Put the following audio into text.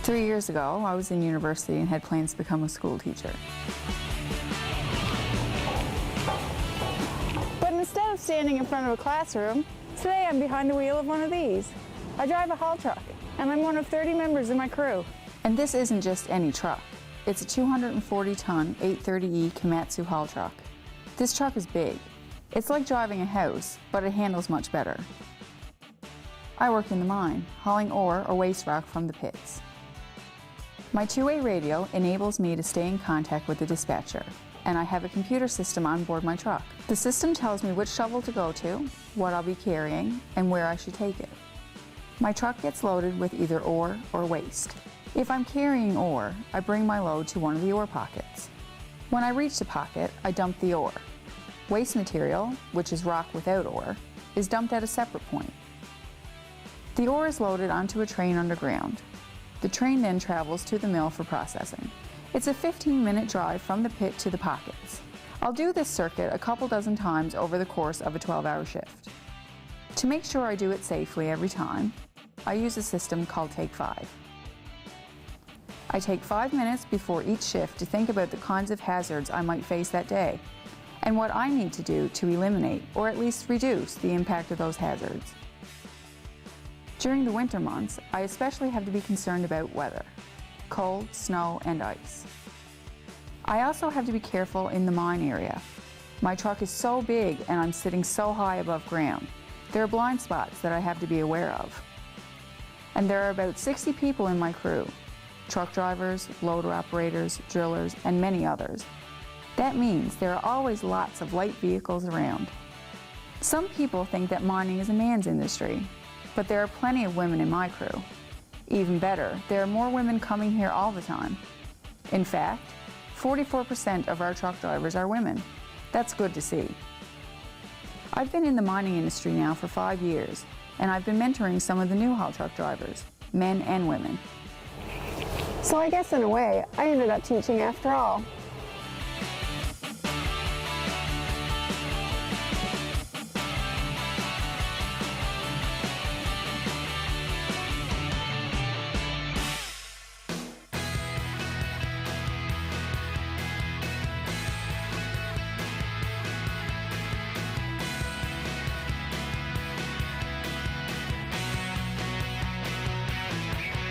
3 years ago, I was in university and had plans to become a school teacher. But instead of standing in front of a classroom, today I'm behind the wheel of one of these. I drive a haul truck, and I'm one of 30 members in my crew. And this isn't just any truck. It's a 240-ton 830E Komatsu haul truck. This truck is big. It's like driving a house, but it handles much better. I work in the mine, hauling ore or waste rock from the pits. My two-way radio enables me to stay in contact with the dispatcher, and I have a computer system on board my truck. The system tells me which shovel to go to, what I'll be carrying, and where I should take it. My truck gets loaded with either ore or waste. If I'm carrying ore, I bring my load to one of the ore pockets. When I reach the pocket, I dump the ore. Waste material, which is rock without ore, is dumped at a separate point. The ore is loaded onto a train underground. The train then travels to the mill for processing. It's a 15-minute drive from the pit to the pockets. I'll do this circuit a couple dozen times over the course of a 12-hour shift. To make sure I do it safely every time, I use a system called Take 5. I take 5 minutes before each shift to think about the kinds of hazards I might face that day and what I need to do to eliminate or at least reduce the impact of those hazards. During the winter months, I especially have to be concerned about weather, cold, snow, and ice. I also have to be careful in the mine area. My truck is so big and I'm sitting so high above ground. There are blind spots that I have to be aware of. And there are about 60 people in my crew, truck drivers, loader operators, drillers, and many others. That means there are always lots of light vehicles around. Some people think that mining is a man's industry, but there are plenty of women in my crew. Even better, there are more women coming here all the time. In fact, 44% of our truck drivers are women. That's good to see. I've been in the mining industry now for 5 years, and I've been mentoring some of the new haul truck drivers, men and women. So I guess in a way, I ended up teaching after all.